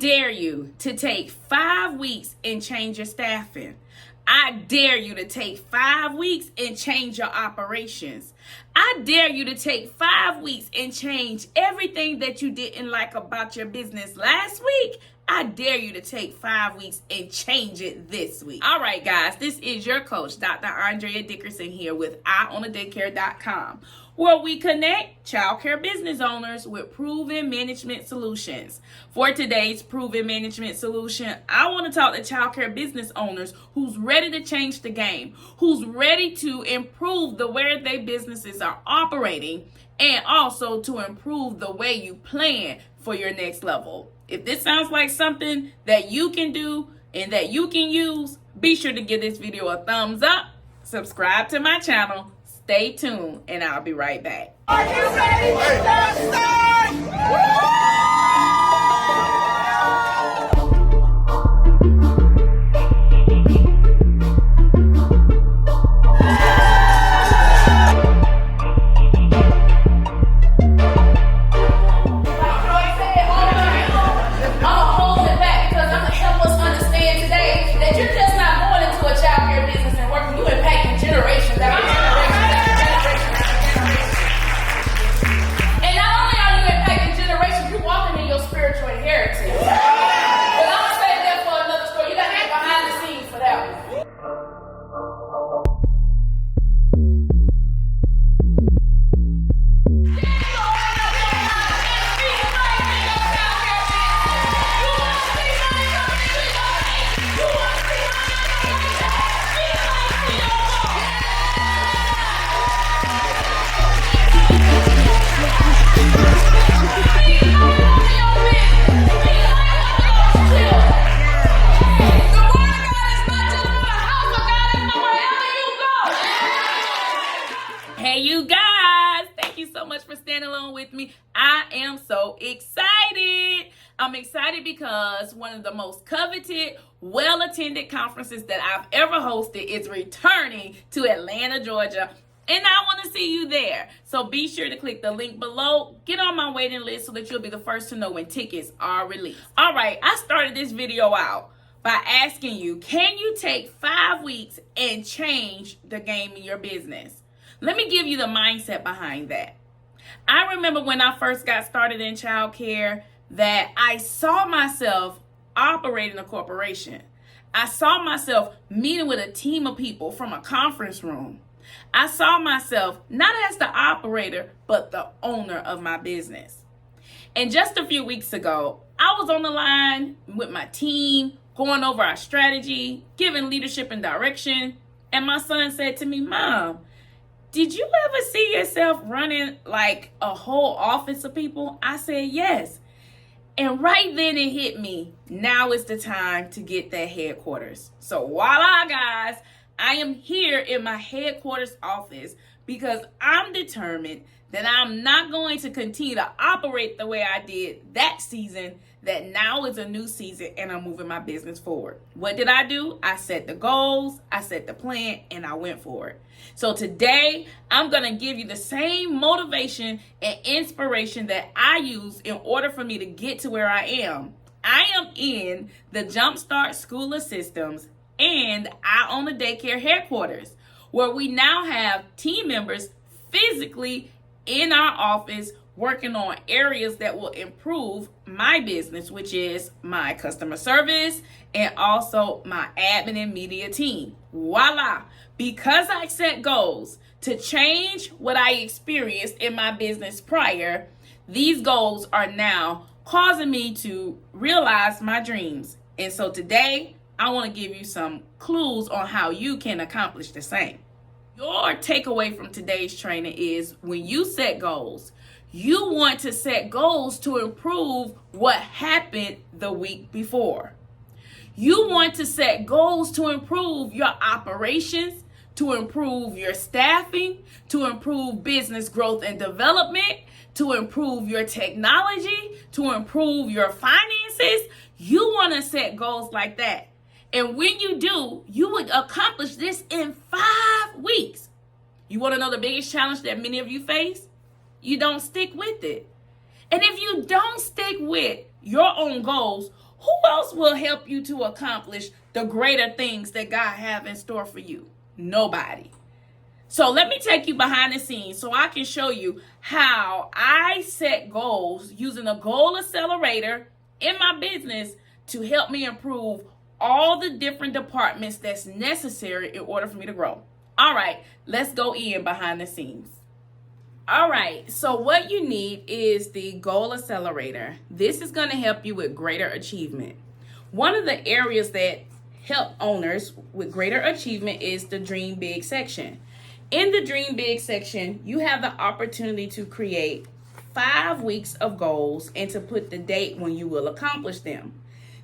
dare you to take 5 weeks and change your staffing. I dare you to take 5 weeks and change your operations. I dare you to take 5 weeks and change everything that you didn't like about your business last week. I dare you to take 5 weeks and change it this week. All right, guys, this is your coach, Dr. Andrea Dickerson here with IOwnADaycare.com, where we connect childcare business owners with proven management solutions. For today's proven management solution, I want to talk to childcare business owners who's ready to change the game, who's ready to improve the way their businesses are operating, and also to improve the way you plan for your next level. If this sounds like something that you can do and that you can use, be sure to give this video a thumbs up, subscribe to my channel, stay tuned, and I'll be right back. Are you ready to start? Hey, you guys, thank you so much for standing along with me. I am so excited. I'm excited because one of the most coveted, well-attended conferences that I've ever hosted is returning to Atlanta, Georgia. And I want to see you there. So be sure to click the link below. Get on my waiting list so that you'll be the first to know when tickets are released. All right, I started this video out by asking you, can you take 5 weeks and change the game in your business? Let me give you the mindset behind that. I remember when I first got started in childcare that I saw myself operating a corporation. I saw myself meeting with a team of people from a conference room. I saw myself not as the operator, but the owner of my business. And just a few weeks ago, I was on the line with my team, going over our strategy, giving leadership and direction. And my son said to me, "Mom, did you ever see yourself running like a whole office of people?" I said, "Yes." And right then it hit me. Now is the time to get that headquarters. So voila, guys. I am here in my headquarters office because I'm determined that I'm not going to continue to operate the way I did that season, that now is a new season and I'm moving my business forward. What did I do? I set the goals, I set the plan, and I went for it. So today, I'm going to give you the same motivation and inspiration that I use in order for me to get to where I am. I am in the Jumpstart School of Systems and I own a daycare headquarters, where we now have team members physically in our office working on areas that will improve my business, which is my customer service and also my admin and media team. Voila! Because I set goals to change what I experienced in my business prior, these goals are now causing me to realize my dreams. And so today, I want to give you some clues on how you can accomplish the same. Your takeaway from today's training is when you set goals, you want to set goals to improve what happened the week before. You want to set goals to improve your operations, to improve your staffing, to improve business growth and development, to improve your technology, to improve your finances. You want to set goals like that. And when you do, you would accomplish this in 5 weeks. You want to know the biggest challenge that many of you face? You don't stick with it. And if you don't stick with your own goals, Who else will help you to accomplish the greater things that God have in store for you? Nobody. So let me take you behind the scenes so I can show you how I set goals using a goal accelerator in my business to help me improve all the different departments that's necessary in order for me to grow. All right, let's go in behind the scenes. All right, so what you need is the goal accelerator. This is going to help you with greater achievement. One of the areas that help owners with greater achievement is the Dream Big section. In the Dream Big section, you have the opportunity to create 5 weeks of goals and to put the date when you will accomplish them.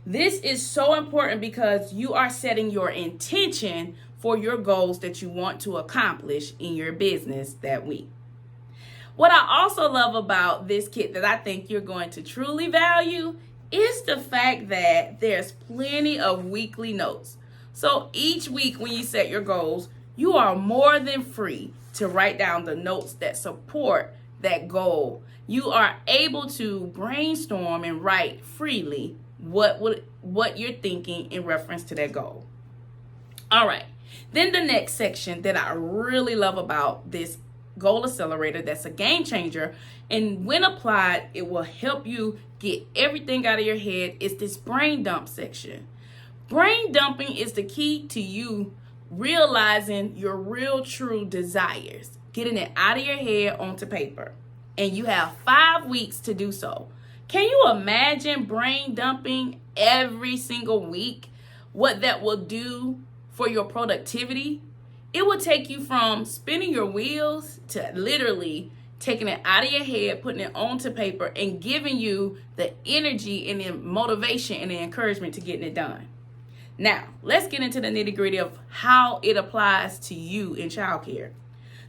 This is so important because you are setting your intention for your goals that you want to accomplish in your business that week. What I also love about this kit that I think you're going to truly value is the fact that there's plenty of weekly notes. So each week when you set your goals, you are more than free to write down the notes that support that goal. You are able to brainstorm and write freely what you're thinking in reference to that goal. All right. Then the next section that I really love about this goal accelerator, that's a game changer, and when applied, it will help you get everything out of your head, is this brain dump section. Brain dumping is the key to you realizing your real true desires, getting it out of your head onto paper, and you have 5 weeks to do so. Can you imagine brain dumping every single week? What that will do for your productivity? It will take you from spinning your wheels to literally taking it out of your head, putting it onto paper, and giving you the energy and the motivation and the encouragement to getting it done. Now, let's get into the nitty-gritty of how it applies to you in childcare.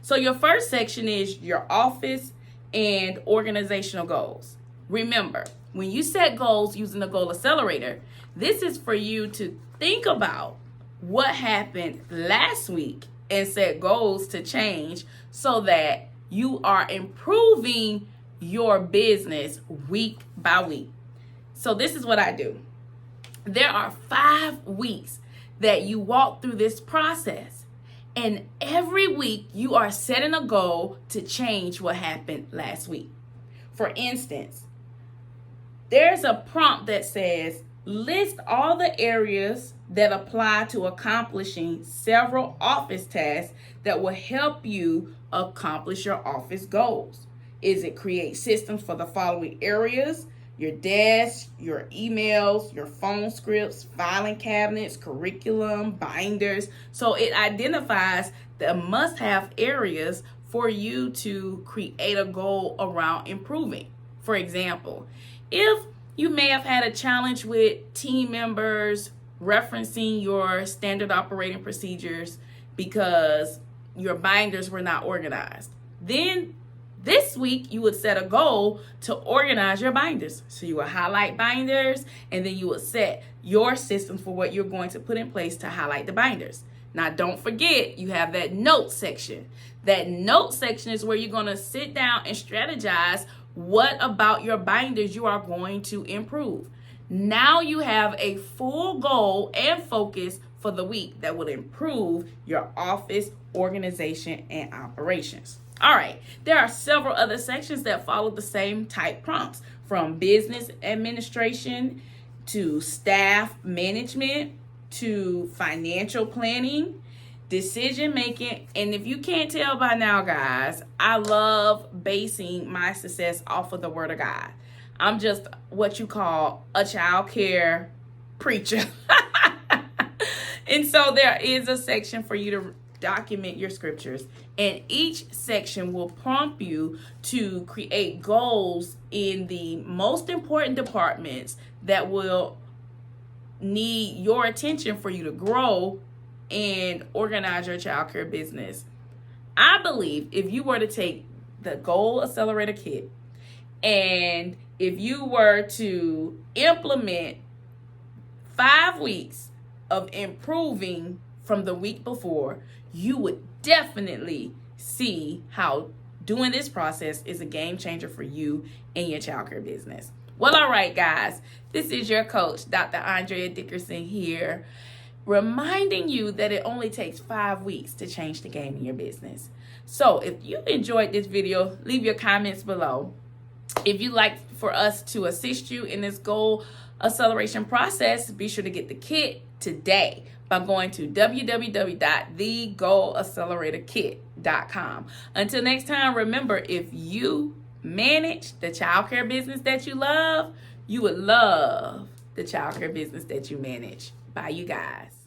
So your first section is your office and organizational goals. Remember, when you set goals using the goal accelerator, this is for you to think about what happened last week and set goals to change so that you are improving your business week by week. So this is what I do. There are 5 weeks that you walk through this process, and every week you are setting a goal to change what happened last week. For instance, there's a prompt that says, list all the areas that apply to accomplishing several office tasks that will help you accomplish your office goals. Is it create systems for the following areas? Your desk, your emails, your phone scripts, filing cabinets, curriculum, binders. So it identifies the must-have areas for you to create a goal around improving. For example, if you may have had a challenge with team members referencing your standard operating procedures because your binders were not organized, then this week you would set a goal to organize your binders. So you will highlight binders, and then you will set your system for what you're going to put in place to highlight the binders. Now, don't forget, you have that note section. That note section is where you're going to sit down and strategize what about your binders you are going to improve. Now you have a full goal and focus for the week that will improve your office organization and operations. All right, there are several other sections that follow the same type prompts, from business administration to staff management to financial planning, decision making. And if you can't tell by now, guys, I love basing my success off of the Word of God. I'm just what you call a child care preacher. And so there is a section for you to document your scriptures, and each section will prompt you to create goals in the most important departments that will need your attention for you to grow and organize your childcare business. I believe if you were to take the Goal Accelerator Kit and if you were to implement 5 weeks of improving from the week before, you would definitely see how doing this process is a game changer for you and your childcare business. Well, all right, guys. This is your coach, Dr. Andrea Dickerson here, reminding you that it only takes 5 weeks to change the game in your business. So if you enjoyed this video, leave your comments below. If you'd like for us to assist you in this goal acceleration process, be sure to get the kit today by going to www.thegoalacceleratorkit.com. Until next time, remember, if you manage the childcare business that you love, you would love the childcare business that you manage. Bye, you guys.